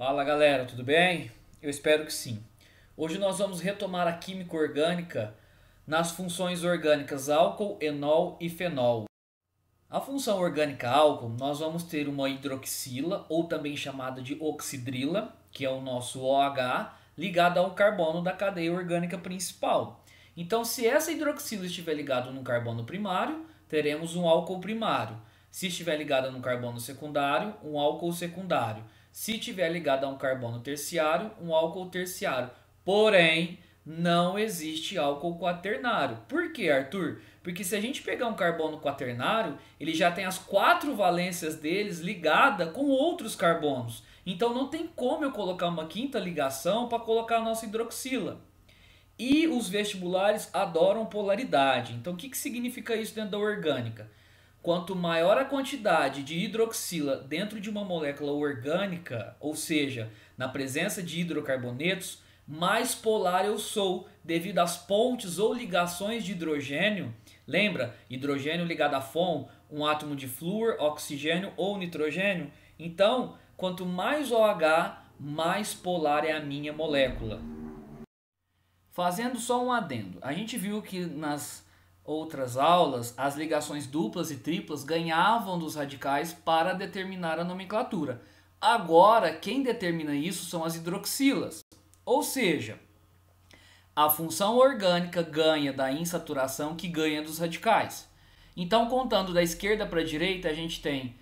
Fala galera, tudo bem? Eu espero que sim. Hoje nós vamos retomar a química orgânica nas funções orgânicas álcool, enol e fenol. A função orgânica álcool, nós vamos ter uma hidroxila, ou também chamada de oxidrila, que é o nosso OH, ligada a um carbono da cadeia orgânica principal. Então, se essa hidroxila estiver ligada no carbono primário, teremos um álcool primário. Se estiver ligada no carbono secundário, um álcool secundário. Se estiver ligada a um carbono terciário, um álcool terciário. Porém, não existe álcool quaternário. Por quê, Arthur? Porque se a gente pegar um carbono quaternário, ele já tem as quatro valências deles ligadas com outros carbonos. Então não tem como eu colocar uma quinta ligação para colocar a nossa hidroxila. E os vestibulares adoram polaridade. Então o que significa isso dentro da orgânica? Quanto maior a quantidade de hidroxila dentro de uma molécula orgânica, ou seja, na presença de hidrocarbonetos, mais polar eu sou devido às pontes ou ligações de hidrogênio. Lembra? Hidrogênio ligado a FON, um átomo de flúor, oxigênio ou nitrogênio. Então, quanto mais OH, mais polar é a minha molécula. Fazendo só um adendo, a gente viu que nas outras aulas as ligações duplas e triplas ganhavam dos radicais para determinar a nomenclatura. Agora, quem determina isso são as hidroxilas. Ou seja, a função orgânica ganha da insaturação que ganha dos radicais. Então, contando da esquerda para a direita, a gente tem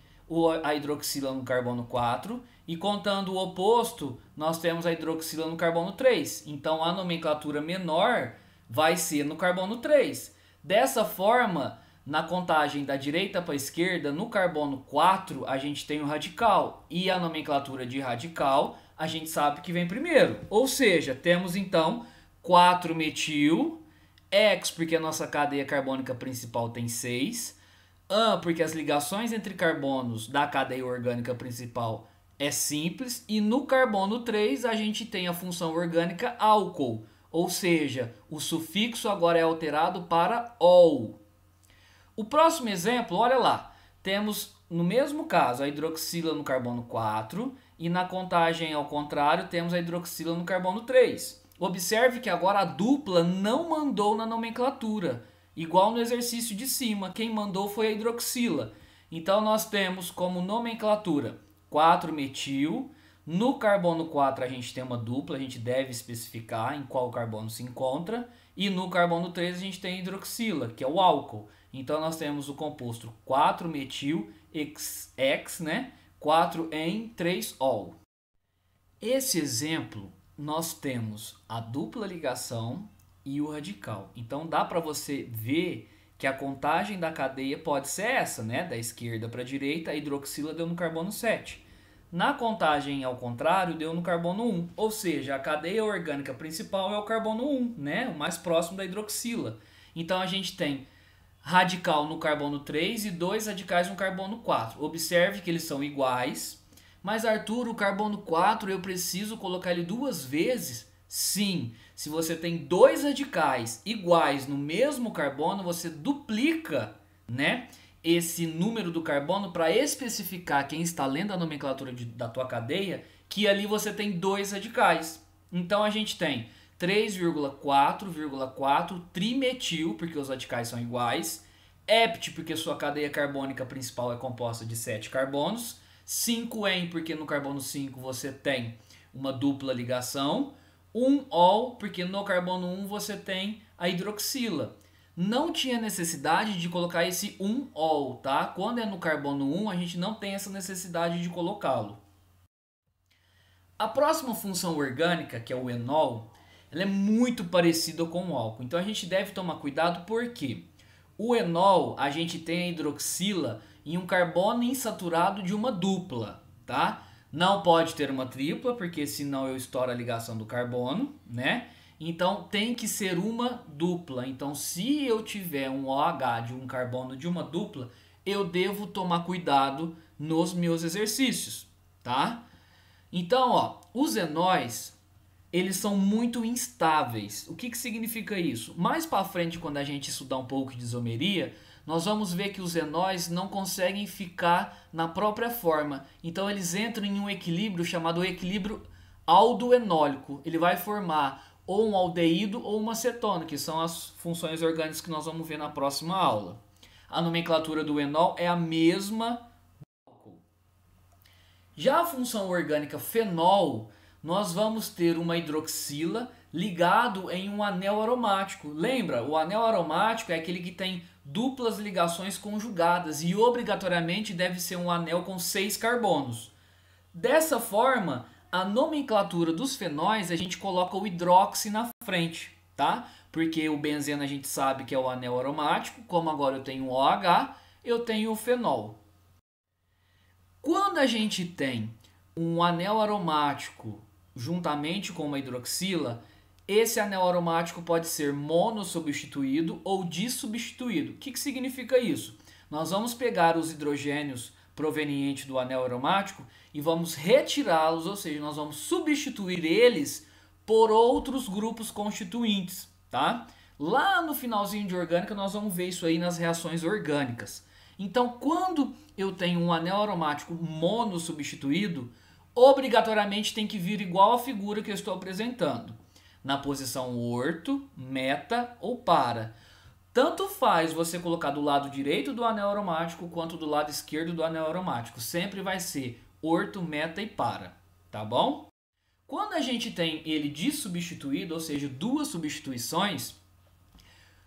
a hidroxila no carbono 4 e contando o oposto, nós temos a hidroxila no carbono 3. Então, a nomenclatura menor vai ser no carbono 3. Dessa forma, na contagem da direita para a esquerda, no carbono 4, a gente tem o radical. E a nomenclatura de radical, a gente sabe que vem primeiro. Ou seja, temos então 4-metil, X porque a nossa cadeia carbônica principal tem 6, porque as ligações entre carbonos da cadeia orgânica principal é simples, e no carbono 3 a gente tem a função orgânica álcool, ou seja, o sufixo agora é alterado para -ol. O próximo exemplo, olha lá, temos no mesmo caso a hidroxila no carbono 4 e na contagem ao contrário temos a hidroxila no carbono 3. Observe que agora a dupla não mandou na nomenclatura, igual no exercício de cima, quem mandou foi a hidroxila. Então nós temos como nomenclatura 4-metil, no carbono 4 a gente tem uma dupla, a gente deve especificar em qual carbono se encontra, e no carbono 3 a gente tem a hidroxila, que é o álcool. Então nós temos o composto 4-metil X, né? 4 em 3-ol. Esse exemplo nós temos a dupla ligação e o radical. Então dá para você ver que a contagem da cadeia pode ser essa, né? Da esquerda para a direita, a hidroxila deu no carbono 7. Na contagem ao contrário, deu no carbono 1. Ou seja, a cadeia orgânica principal é o carbono 1, né? O mais próximo da hidroxila. Então a gente tem radical no carbono 3 e 2 radicais no carbono 4. Observe que eles são iguais. Mas Arthur, o carbono 4 eu preciso colocar ele duas vezes? Sim, se você tem dois radicais iguais no mesmo carbono, você duplica, né, esse número do carbono para especificar quem está lendo a nomenclatura da tua cadeia que ali você tem dois radicais. Então a gente tem 3,4,4 trimetil, porque os radicais são iguais, hept, porque sua cadeia carbônica principal é composta de 7 carbonos, 5-en, porque no carbono 5 você tem uma dupla ligação, 1-ol, porque no carbono 1 você tem a hidroxila. Não tinha necessidade de colocar esse 1-ol, tá? Quando é no carbono 1, a gente não tem essa necessidade de colocá-lo. A próxima função orgânica, que é o enol, ela é muito parecida com o álcool. Então a gente deve tomar cuidado porque o enol, a gente tem a hidroxila em um carbono insaturado de uma dupla, tá? Não pode ter uma tripla, porque senão eu estouro a ligação do carbono, né? Então tem que ser uma dupla. Então se eu tiver um OH de um carbono de uma dupla, eu devo tomar cuidado nos meus exercícios, tá? Então, ó, os enóis, eles são muito instáveis. O que significa isso? Mais para frente, quando a gente estudar um pouco de isomeria, nós vamos ver que os enóis não conseguem ficar na própria forma. Então eles entram em um equilíbrio chamado equilíbrio aldoenólico. Ele vai formar ou um aldeído ou uma cetona, que são as funções orgânicas que nós vamos ver na próxima aula. A nomenclatura do enol é a mesma. Já a função orgânica fenol, nós vamos ter uma hidroxila ligado em um anel aromático. Lembra? O anel aromático é aquele que tem duplas ligações conjugadas e obrigatoriamente deve ser um anel com 6 carbonos. Dessa forma, a nomenclatura dos fenóis a gente coloca o hidroxi na frente, tá? Porque o benzeno a gente sabe que é o anel aromático, como agora eu tenho o OH, eu tenho o fenol. Quando a gente tem um anel aromático juntamente com uma hidroxila, esse anel aromático pode ser monossubstituído ou dissubstituído. O que significa isso? Nós vamos pegar os hidrogênios provenientes do anel aromático e vamos retirá-los, ou seja, nós vamos substituir eles por outros grupos constituintes, tá? Lá no finalzinho de orgânica nós vamos ver isso aí nas reações orgânicas. Então, quando eu tenho um anel aromático monossubstituído, obrigatoriamente tem que vir igual à figura que eu estou apresentando, na posição orto, meta ou para. Tanto faz você colocar do lado direito do anel aromático quanto do lado esquerdo do anel aromático. Sempre vai ser orto, meta e para, tá bom? Quando a gente tem ele dissubstituído, ou seja, duas substituições,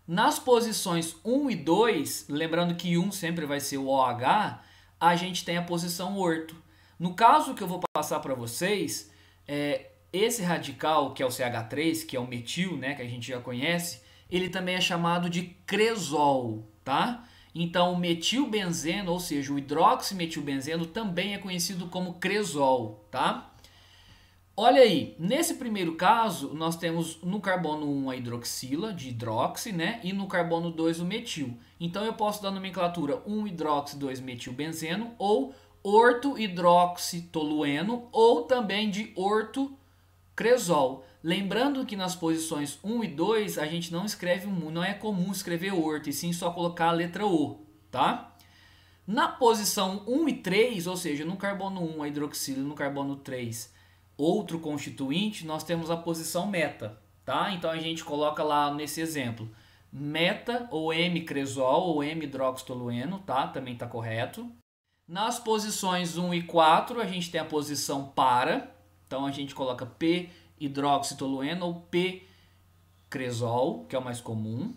nas posições 1 e 2, lembrando que 1 sempre vai ser o OH, a gente tem a posição orto. No caso que eu vou passar para vocês, esse radical, que é o CH3, que é o metil, né, que a gente já conhece, ele também é chamado de cresol, tá? Então o metilbenzeno, ou seja, o hidroximetilbenzeno também é conhecido como cresol, tá? Olha aí, nesse primeiro caso, nós temos no carbono 1 a hidroxila, de hidroxi, né? E no carbono 2 o metil. Então eu posso dar nomenclatura 1-hidroxi, 2-metilbenzeno, ou orto-hidroxitolueno, ou também de orto-cresol. Lembrando que nas posições 1 e 2 a gente não escreve, não é comum escrever orto, e sim só colocar a letra O, tá? Na posição 1 e 3, ou seja, no carbono 1 a hidroxila e no carbono 3 outro constituinte, nós temos a posição meta, tá? Então a gente coloca lá nesse exemplo, meta ou M-cresol ou M-hidroxitolueno, tá? Também está correto. Nas posições 1 e 4 a gente tem a posição para, então a gente coloca P-hidroxitolueno ou P-cresol, que é o mais comum.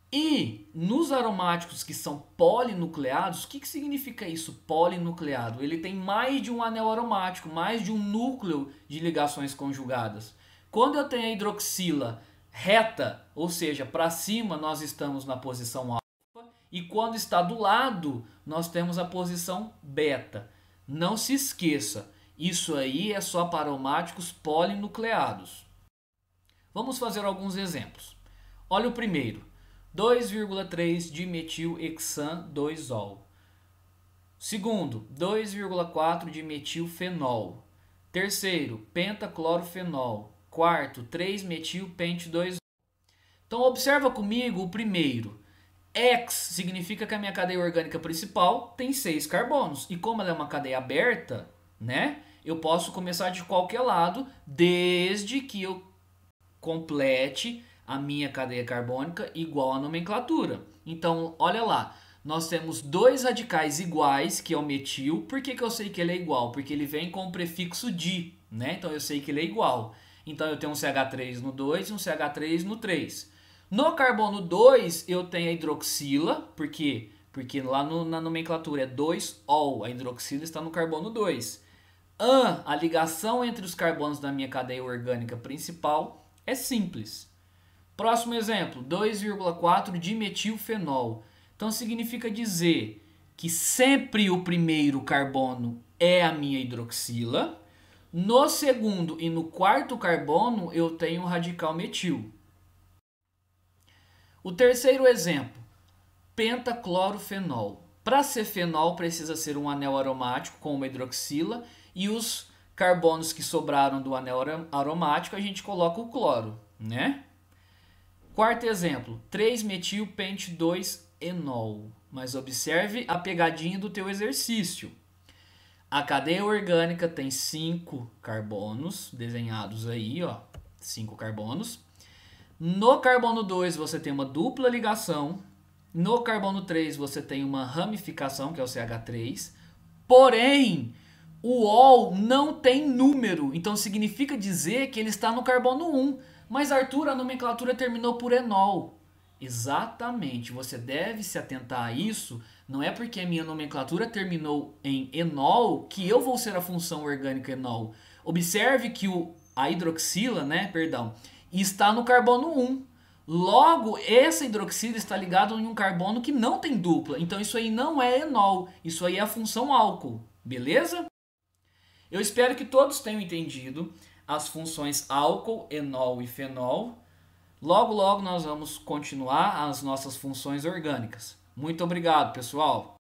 E nos aromáticos que são polinucleados, o que significa isso, polinucleado? Ele tem mais de um anel aromático, mais de um núcleo de ligações conjugadas. Quando eu tenho a hidroxila reta, ou seja, para cima nós estamos na posição alfa, e quando está do lado nós temos a posição beta. Não se esqueça, isso aí é só para aromáticos polinucleados. Vamos fazer alguns exemplos. Olha o primeiro. 2,3 dimetilhexan 2-ol. Segundo, 2,4 dimetilfenol. Terceiro, pentaclorofenol. Quarto, 3-metilpente-2-ol. Então observa comigo o primeiro. X significa que a minha cadeia orgânica principal tem 6 carbonos. E como ela é uma cadeia aberta, né, eu posso começar de qualquer lado, desde que eu complete a minha cadeia carbônica igual à nomenclatura. Então, olha lá, nós temos dois radicais iguais, que é o metil. Por que eu sei que ele é igual? Porque ele vem com o prefixo di, né? Então eu sei que ele é igual. Então eu tenho um CH3 no 2 e um CH3 no 3. No carbono 2 eu tenho a hidroxila, por quê? Porque lá na nomenclatura é 2-ol, a hidroxila está no carbono 2. A ligação entre os carbonos da minha cadeia orgânica principal é simples. Próximo exemplo, 2,4 dimetilfenol. Então significa dizer que sempre o primeiro carbono é a minha hidroxila. No segundo e no quarto carbono eu tenho um radical metil. O terceiro exemplo, pentaclorofenol. Para ser fenol precisa ser um anel aromático com uma hidroxila e os carbonos que sobraram do anel aromático a gente coloca o cloro, né? Quarto exemplo, 3-metil-pente-2-enol. Mas observe a pegadinha do teu exercício. A cadeia orgânica tem 5 carbonos desenhados aí, ó, 5 carbonos. No carbono 2 você tem uma dupla ligação. No carbono 3 você tem uma ramificação, que é o CH3. Porém, o ol não tem número, então significa dizer que ele está no carbono 1. Mas Arthur, a nomenclatura terminou por enol. Exatamente, você deve se atentar a isso. Não é porque a minha nomenclatura terminou em enol que eu vou ser a função orgânica enol. Observe que a hidroxila, está no carbono 1. Logo, essa hidroxila está ligada em um carbono que não tem dupla. Então isso aí não é enol, isso aí é a função álcool, beleza? Eu espero que todos tenham entendido as funções álcool, enol e fenol. Logo, logo nós vamos continuar as nossas funções orgânicas. Muito obrigado, pessoal!